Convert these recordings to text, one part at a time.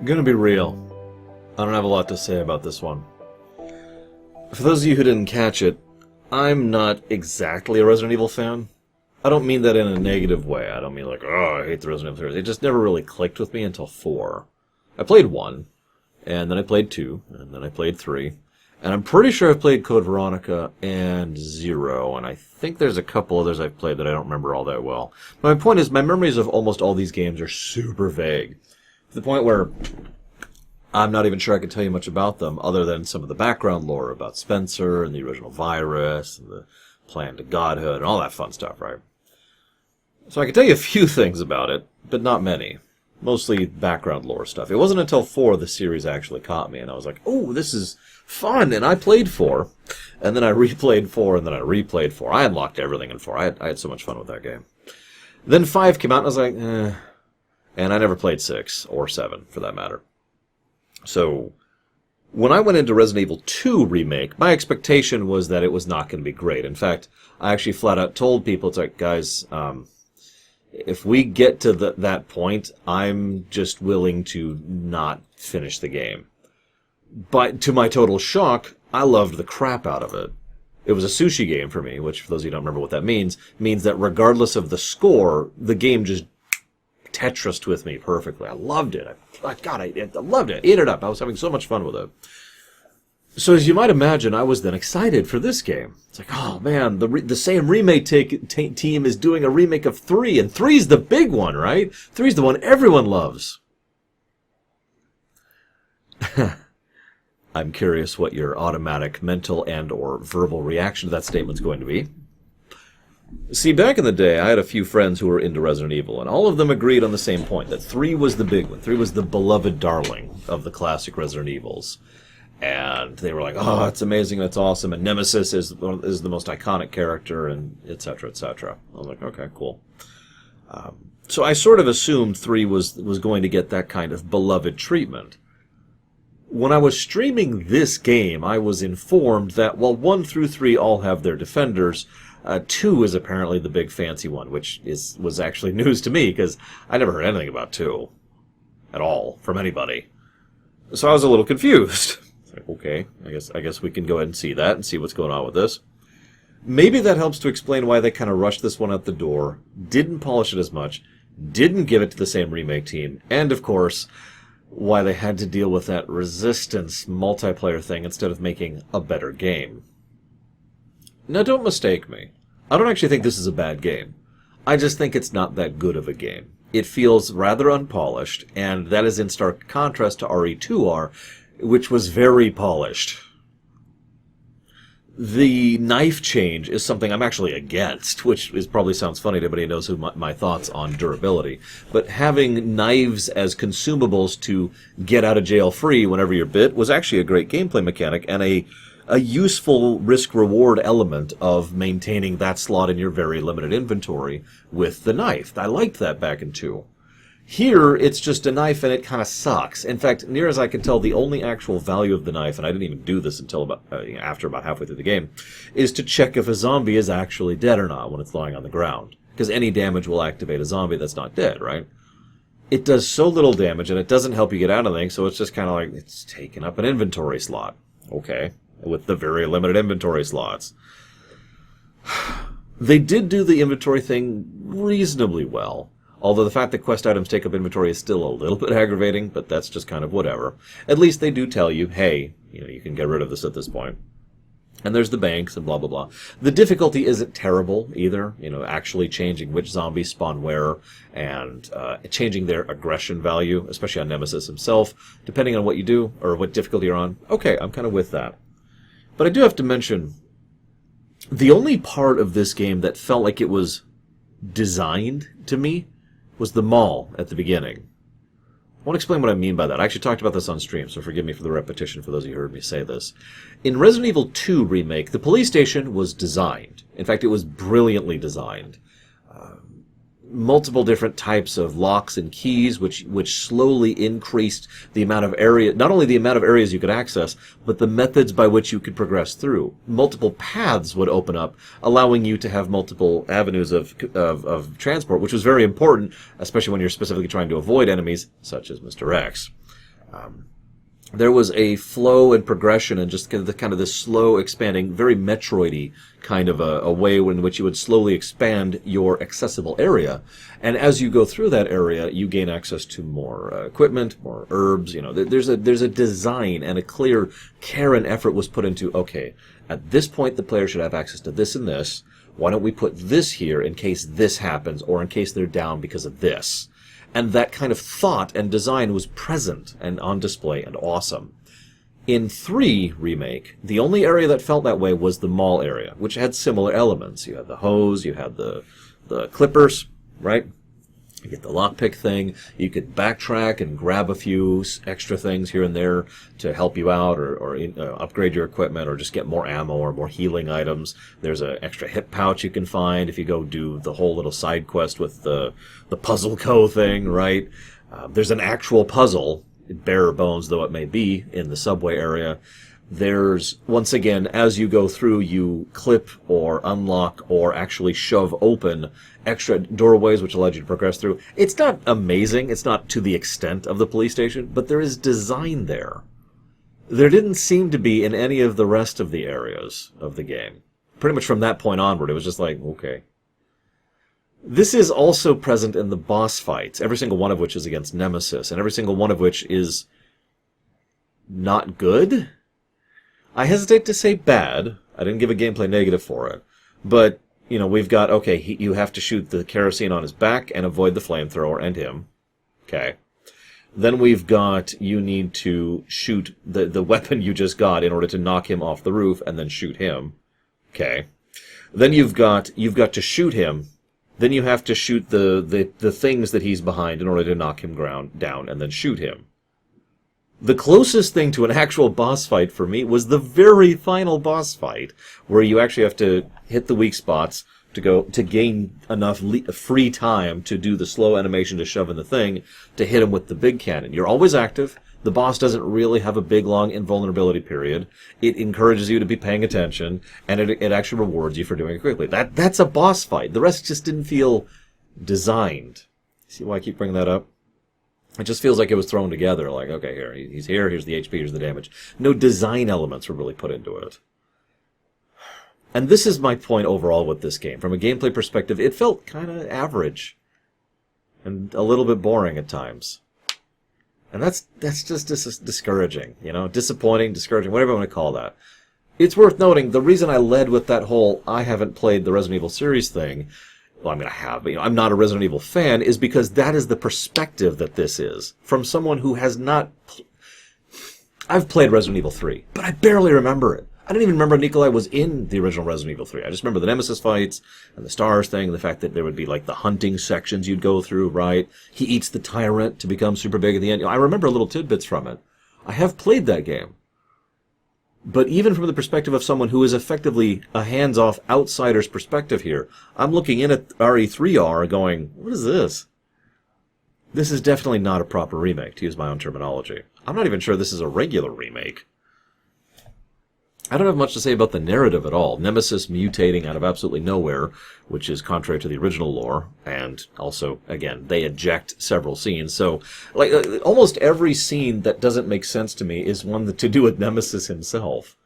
Gonna be real. I don't have a lot to say about this one. For those of you who didn't catch it, I'm not exactly a Resident Evil fan. I don't mean that in a negative way. I don't mean like, oh, I hate the Resident Evil series. It just never really clicked with me until 4. I played 1, and then I played 2, and then I played 3. And I'm pretty sure I've played Code Veronica and 0, and I think there's a couple others I've played that I don't remember all that well. But my point is, my memories of almost all these games are super vague. To the point where I'm not even sure I can tell you much about them, other than some of the background lore about Spencer and the original virus and the plan to godhood and all that fun stuff, right? So I can tell you a few things about it, but not many. Mostly background lore stuff. It wasn't until 4 the series actually caught me, and I was like, oh, this is fun, and I played 4, and then I replayed 4, and then I replayed 4. I unlocked everything in 4. I had so much fun with that game. Then 5 came out, and I was like, eh. And I never played 6, or 7, for that matter. So, when I went into Resident Evil 2 Remake, my expectation was that it was not going to be great. In fact, I actually flat out told people, it's like, guys, if we get to that point, I'm just willing to not finish the game. But to my total shock, I loved the crap out of it. It was a sushi game for me, which, for those of you who don't remember what that means that regardless of the score, the game just Tetrised with me perfectly. I loved it. I loved it. I ate it up. I was having so much fun with it. So as you might imagine, I was then excited for this game. It's like, oh man, the same remake team is doing a remake of 3, and 3's the big one, right? 3's the one everyone loves. I'm curious what your automatic mental and or verbal reaction to that statement's going to be. See, back in the day, I had a few friends who were into Resident Evil, and all of them agreed on the same point, that 3 was the big one. 3 was the beloved darling of the classic Resident Evils. And they were like, oh, it's amazing, that's awesome, and Nemesis is the most iconic character, and etc., etc. I was like, okay, cool. So I sort of assumed 3 was going to get that kind of beloved treatment. When I was streaming this game, I was informed that while 1 through 3 all have their defenders, 2 is apparently the big fancy one, which was actually news to me, because I never heard anything about 2 at all from anybody. So I was a little confused. Like, okay, I guess we can go ahead and see that and see what's going on with this. Maybe that helps to explain why they kind of rushed this one out the door, didn't polish it as much, didn't give it to the same remake team, and of course, why they had to deal with that Resistance multiplayer thing instead of making a better game. Now, don't mistake me. I don't actually think this is a bad game. I just think it's not that good of a game. It feels rather unpolished, and that is in stark contrast to RE2R, which was very polished. The knife change is something I'm actually against, which probably sounds funny to anybody who knows my thoughts on durability. But having knives as consumables to get out of jail free whenever you're bit was actually a great gameplay mechanic, and a useful risk-reward element of maintaining that slot in your very limited inventory with the knife. I liked that back in 2. Here, it's just a knife and it kind of sucks. In fact, near as I can tell, the only actual value of the knife, and I didn't even do this until after about halfway through the game, is to check if a zombie is actually dead or not when it's lying on the ground. Because any damage will activate a zombie that's not dead, right? It does so little damage, and it doesn't help you get out of things, so it's just kind of like, it's taking up an inventory slot. Okay. With the very limited inventory slots. They did do the inventory thing reasonably well, although the fact that quest items take up inventory is still a little bit aggravating, but that's just kind of whatever. At least they do tell you, hey, you can get rid of this at this point. And there's the banks and blah, blah, blah. The difficulty isn't terrible either, actually changing which zombies spawn where and changing their aggression value, especially on Nemesis himself, depending on what you do or what difficulty you're on. Okay, I'm kind of with that. But I do have to mention, the only part of this game that felt like it was designed to me was the mall at the beginning. I want to explain what I mean by that. I actually talked about this on stream, so forgive me for the repetition for those of you who heard me say this. In Resident Evil 2 Remake, the police station was designed. In fact, it was brilliantly designed. Multiple different types of locks and keys, which slowly increased the amount of area, not only the amount of areas you could access, but the methods by which you could progress through. Multiple paths would open up, allowing you to have multiple avenues of transport, which was very important, especially when you're specifically trying to avoid enemies such as Mr. X. There was a flow and progression and just kind of this slow expanding, very Metroid-y kind of a way in which you would slowly expand your accessible area. And as you go through that area, you gain access to more equipment, more herbs. There's a design and a clear care and effort was put into, okay, at this point the player should have access to this and this. Why don't we put this here in case this happens or in case they're down because of this? And that kind of thought and design was present and on display and awesome. In 3 Remake, the only area that felt that way was the mall area, which had similar elements. You had the hose, you had the clippers, right? You get the lockpick thing. You could backtrack and grab a few extra things here and there to help you out or upgrade your equipment or just get more ammo or more healing items. There's an extra hip pouch you can find if you go do the whole little side quest with the Puzzle Co. thing, right? There's an actual puzzle, bare bones though it may be, in the subway area. There's, once again, as you go through, you clip or unlock or actually shove open extra doorways which allow you to progress through. It's not amazing. It's not to the extent of the police station, but there is design there. There didn't seem to be in any of the rest of the areas of the game. Pretty much from that point onward, it was just like, okay. This is also present in the boss fights, every single one of which is against Nemesis, and every single one of which is not good? I hesitate to say bad. I didn't give a gameplay negative for it. But, we've got, okay, you have to shoot the kerosene on his back and avoid the flamethrower and him. Okay. Then we've got, you need to shoot the weapon you just got in order to knock him off the roof and then shoot him. Okay. Then you've got to shoot him. Then you have to shoot the things that he's behind in order to knock him down and then shoot him. The closest thing to an actual boss fight for me was the very final boss fight, where you actually have to hit the weak spots to gain enough free time to do the slow animation to shove in the thing to hit him with the big cannon. You're always active. The boss doesn't really have a big, long invulnerability period. It encourages you to be paying attention, and it actually rewards you for doing it quickly. That's a boss fight. The rest just didn't feel designed. See why I keep bringing that up? It just feels like it was thrown together, like, okay, here's the HP, here's the damage. No design elements were really put into it. And this is my point overall with this game. From a gameplay perspective, it felt kind of average. And a little bit boring at times. And that's just discouraging, disappointing, discouraging, whatever you want to call that. It's worth noting, the reason I led with that whole I haven't played the Resident Evil series thing, well, I mean, I have, but I'm not a Resident Evil fan, is because that is the perspective that this is. From someone who has not... I've played Resident Evil 3, but I barely remember it. I didn't even remember Nikolai was in the original Resident Evil 3. I just remember the Nemesis fights, and the STARS thing, and the fact that there would be, like, the hunting sections you'd go through, right? He eats the tyrant to become super big at the end. I remember little tidbits from it. I have played that game. But even from the perspective of someone who is effectively a hands-off outsider's perspective here, I'm looking in at RE3R going, what is this? This is definitely not a proper remake, to use my own terminology. I'm not even sure this is a regular remake. I don't have much to say about the narrative at all. Nemesis mutating out of absolutely nowhere, which is contrary to the original lore, and also, again, they eject several scenes. So, like, almost every scene that doesn't make sense to me is one to do with Nemesis himself.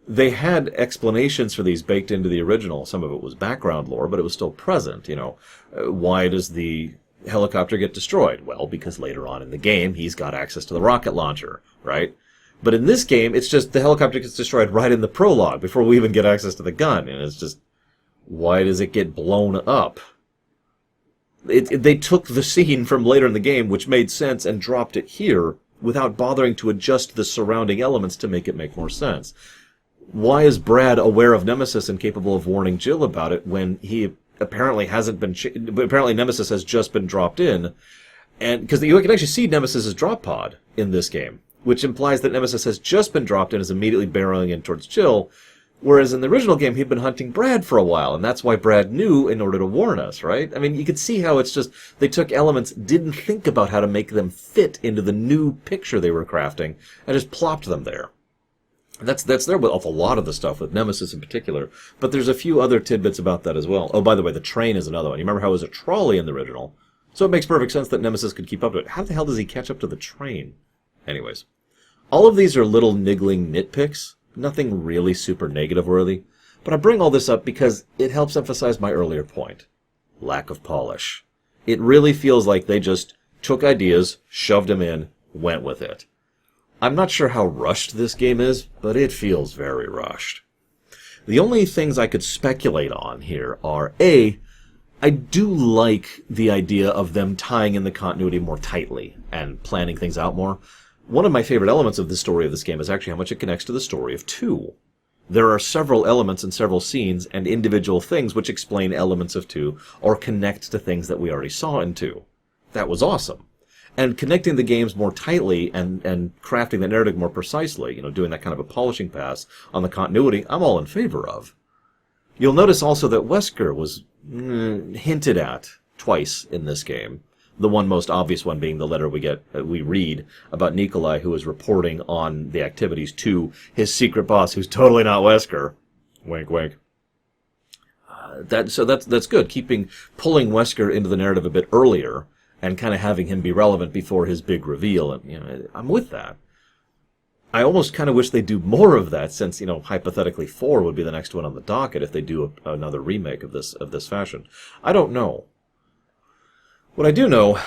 They had explanations for these baked into the original. Some of it was background lore, but it was still present, Why does the helicopter get destroyed? Well, because later on in the game, he's got access to the rocket launcher, right? But in this game, it's just the helicopter gets destroyed right in the prologue before we even get access to the gun. And it's just, why does it get blown up? They took the scene from later in the game, which made sense, and dropped it here without bothering to adjust the surrounding elements to make it make more sense. Why is Brad aware of Nemesis and capable of warning Jill about it when he apparently hasn't been... apparently Nemesis has just been dropped in. And because you can actually see Nemesis' drop pod in this game, which implies that Nemesis has just been dropped in and is immediately barreling in towards Jill, whereas in the original game he'd been hunting Brad for a while, and that's why Brad knew in order to warn us, right? I mean, you could see how it's just, they took elements, didn't think about how to make them fit into the new picture they were crafting, and just plopped them there. That's there with a lot of the stuff, with Nemesis in particular, but there's a few other tidbits about that as well. Oh, by the way, the train is another one. You remember how it was a trolley in the original? So it makes perfect sense that Nemesis could keep up to it. How the hell does he catch up to the train? Anyways, all of these are little niggling nitpicks, nothing really super negative worthy, but I bring all this up because it helps emphasize my earlier point. Lack of polish. It really feels like they just took ideas, shoved them in, went with it. I'm not sure how rushed this game is, but it feels very rushed. The only things I could speculate on here are, A, I do like the idea of them tying in the continuity more tightly and planning things out more. One of my favorite elements of the story of this game is actually how much it connects to the story of 2. There are several elements and several scenes and individual things which explain elements of 2 or connect to things that we already saw in 2. That was awesome. And connecting the games more tightly and crafting the narrative more precisely, doing that kind of a polishing pass on the continuity, I'm all in favor of. You'll notice also that Wesker was hinted at twice in this game. The one most obvious one being the letter we read about Nikolai, who is reporting on the activities to his secret boss, who's totally not Wesker. Wink, wink. That's good. Pulling Wesker into the narrative a bit earlier and kind of having him be relevant before his big reveal, and I'm with that. I almost kind of wish they'd do more of that, since hypothetically 4 would be the next one on the docket if they do another remake of this fashion. I don't know. What I do know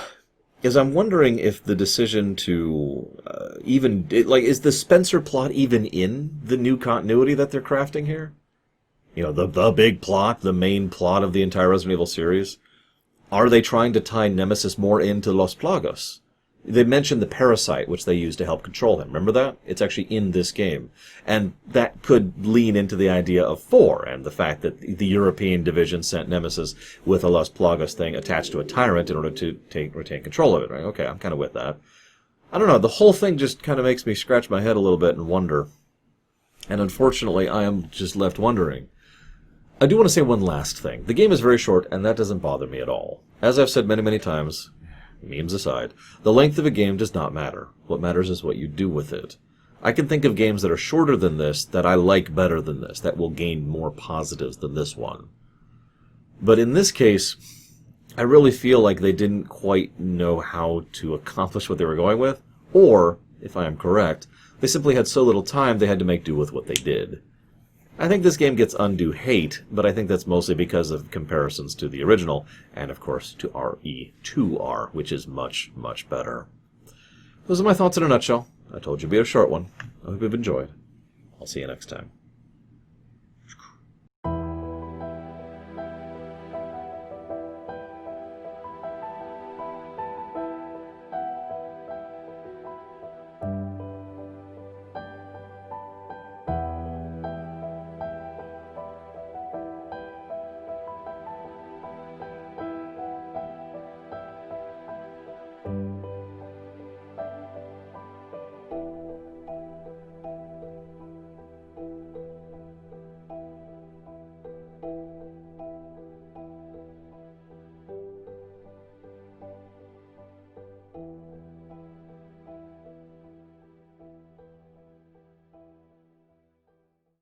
is I'm wondering if the decision to is the Spencer plot even in the new continuity that they're crafting here? The big plot, the main plot of the entire Resident Evil series. Are they trying to tie Nemesis more into Los Plagas? They mentioned the parasite, which they use to help control him. Remember that? It's actually in this game. And that could lean into the idea of 4, and the fact that the European division sent Nemesis with a Las Plagas thing attached to a tyrant in order to retain control of it, right? Okay, I'm kind of with that. I don't know, the whole thing just kind of makes me scratch my head a little bit and wonder. And unfortunately, I am just left wondering. I do want to say one last thing. The game is very short, and that doesn't bother me at all. As I've said many, many times, memes aside, the length of a game does not matter. What matters is what you do with it. I can think of games that are shorter than this that I like better than this, that will gain more positives than this one. But in this case, I really feel like they didn't quite know how to accomplish what they were going with, or, if I am correct, they simply had so little time they had to make do with what they did. I think this game gets undue hate, but I think that's mostly because of comparisons to the original, and of course to RE2R, which is much, much better. Those are my thoughts in a nutshell. I told you it'd be a short one. I hope you've enjoyed. I'll see you next time.